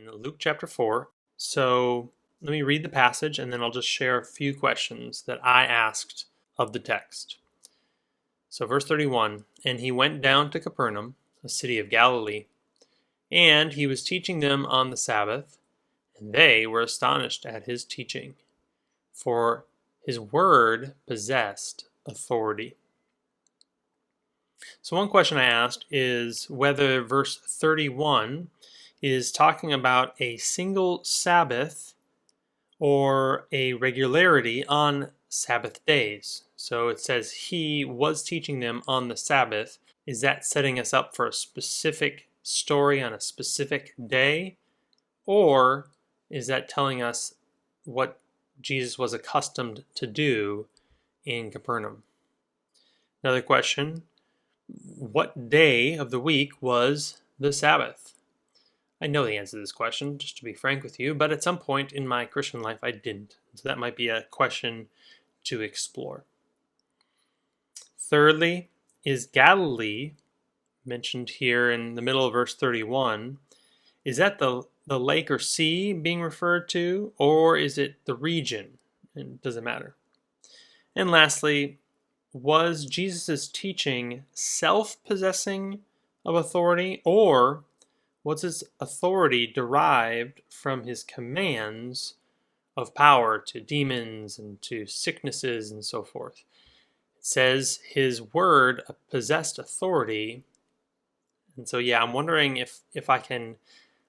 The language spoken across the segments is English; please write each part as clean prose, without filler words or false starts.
in Luke chapter 4. So let me read the passage and then I'll just share a few questions that I asked of the text. So verse 31, and he went down to Capernaum, a city of Galilee, and he was teaching them on the Sabbath, and they were astonished at his teaching, for his word possessed authority. So one question I asked is whether verse 31 is talking about a single Sabbath or a regularity on Sabbath days. So it says he was teaching them on the Sabbath. Is that setting us up for a specific story on a specific day? Or is that telling us what Jesus was accustomed to do in Capernaum? Another question, what day of the week was the Sabbath? I know the answer to this question, just to be frank with you, but at some point in my Christian life I didn't. So that might be a question to explore. Thirdly, is Galilee, mentioned here in the middle of verse 31, is that the lake or sea being referred to, or is it the region? And does it matter? And lastly, was Jesus' teaching self-possessing of authority, or was his authority derived from his commands of power to demons and to sicknesses and so forth? It says his word possessed authority. And so, I'm wondering if I can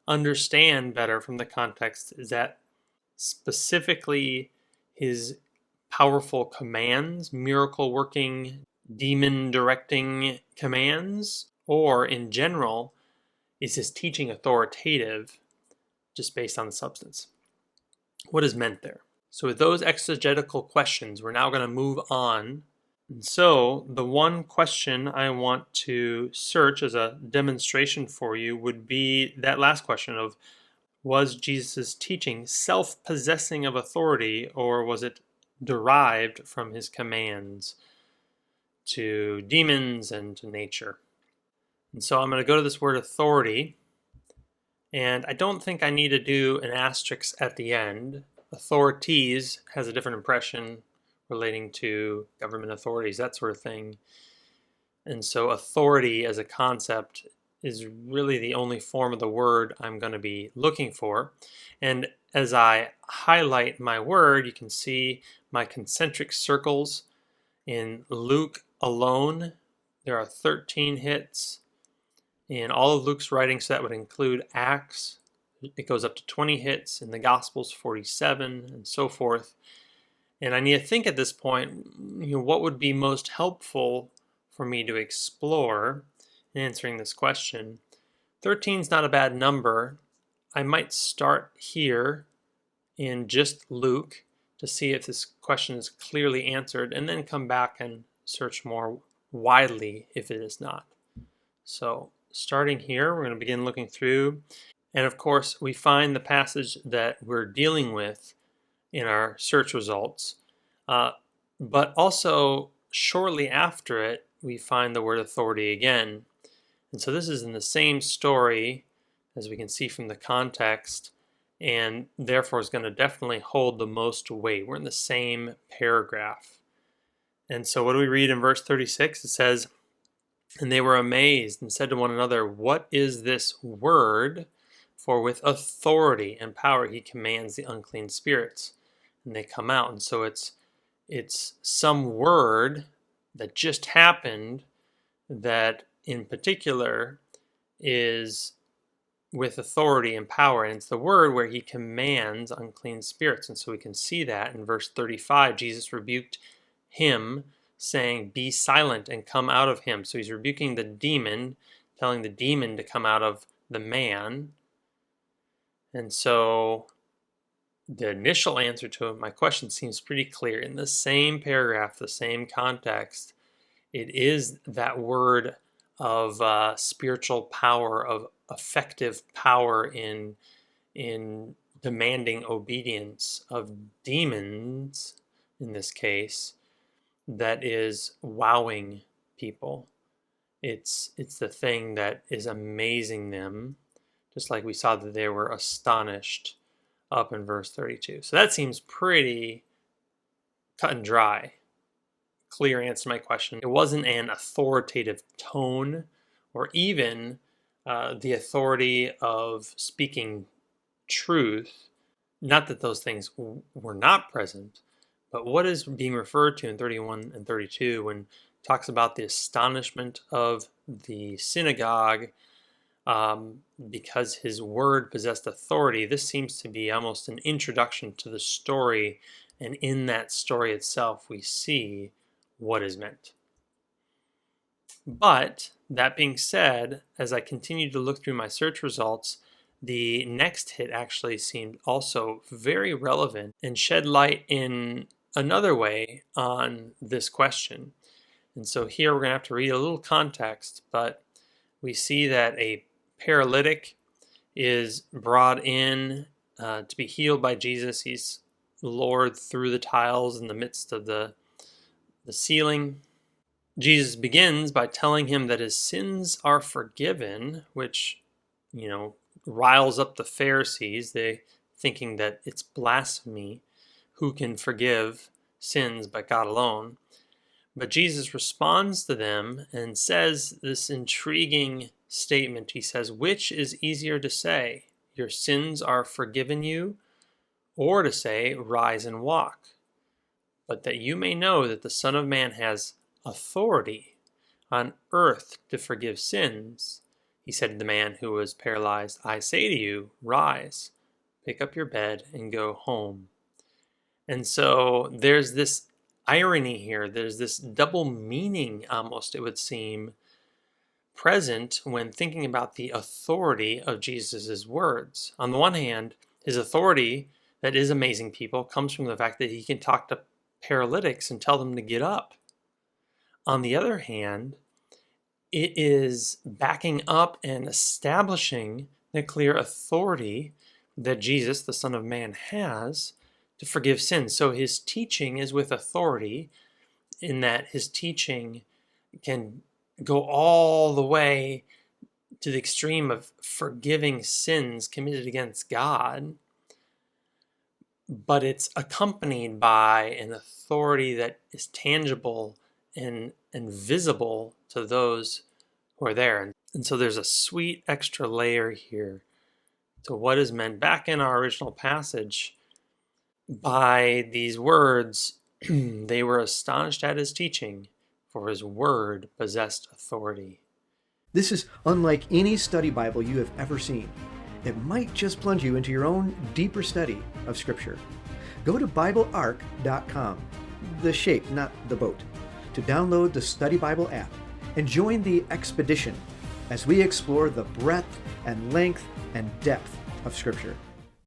understand better from the context, is that specifically his powerful commands, miracle working, demon directing commands, or in general, is his teaching authoritative just based on the substance? What is meant there? So with those exegetical questions, we're now going to move on. And so the one question I want to search as a demonstration for you would be that last question of, was Jesus' teaching self-possessing of authority, or was it derived from his commands to demons and to nature? And so I'm going to go to this word authority, and I don't think I need to do an asterisk at the end. Authorities has a different impression relating to government authorities, that sort of thing. And so authority as a concept is really the only form of the word I'm going to be looking for. And as I highlight my word, you can see my concentric circles. In Luke alone, there are 13 hits. In all of Luke's writings, so that would include Acts, it goes up to 20 hits. In the Gospels, 47, and so forth. And I need to think at this point, what would be most helpful for me to explore in answering this question. 13 is not a bad number. I might start here in just Luke to see if this question is clearly answered, and then come back and search more widely if it is not. So starting here, we're going to begin looking through. And of course, we find the passage that we're dealing with in our search results. But also, shortly after it, we find the word authority again. And so this is in the same story, as we can see from the context, and therefore is going to definitely hold the most weight. We're in the same paragraph. And so what do we read in verse 36? It says, and they were amazed and said to one another, what is this word? For with authority and power he commands the unclean spirits, and they come out. And so it's some word that just happened that in particular is with authority and power. And it's the word where he commands unclean spirits. And so we can see that in verse 35, Jesus rebuked him, saying, be silent and come out of him. So he's rebuking the demon, telling the demon to come out of the man. And so the initial answer to my question seems pretty clear. In the same paragraph, the same context, it is that word of spiritual power, of effective power in demanding obedience, of demons in this case, that is wowing people. It's the thing that is amazing them just like we saw that they were astonished up in verse 32. So that seems pretty cut and dry. Clear answer to my question. It wasn't an authoritative tone or even the authority of speaking truth. Not that those things were not present, but what is being referred to in 31 and 32 when it talks about the astonishment of the synagogue because his word possessed authority? This seems to be almost an introduction to the story, and in that story itself we see what is meant. But that being said, as I continued to look through my search results, the next hit actually seemed also very relevant and shed light in another way on this question. And so here we're going to have to read a little context, but we see that a paralytic is brought in to be healed by Jesus. He's lowered through the tiles in the midst of the ceiling. Jesus begins by telling him that his sins are forgiven, which, riles up the Pharisees. They thinking that it's blasphemy. Who can forgive sins but God alone? But Jesus responds to them and says this intriguing statement. He says, which is easier to say, your sins are forgiven you, or to say, rise and walk? But that you may know that the Son of Man has authority on earth to forgive sins, he said to the man who was paralyzed, I say to you, rise, pick up your bed, and go home. And so there's this irony here. There's this double meaning, almost, it would seem, present when thinking about the authority of Jesus' words. On the one hand, his authority that is amazing people comes from the fact that he can talk to paralytics and tell them to get up. On the other hand, it is backing up and establishing the clear authority that Jesus, the Son of Man, has to forgive sins. So his teaching is with authority, in that his teaching can go all the way to the extreme of forgiving sins committed against God, but it's accompanied by an authority that is tangible and visible to those who are there. And so there's a sweet extra layer here to what is meant back in our original passage by these words. They were astonished at his teaching, for his word possessed authority. This is unlike any study Bible you have ever seen. It might just plunge you into your own deeper study of Scripture. Go to Biblearc.com, the shape, not the boat, to download the Study Bible app and join the expedition as we explore the breadth and length and depth of Scripture.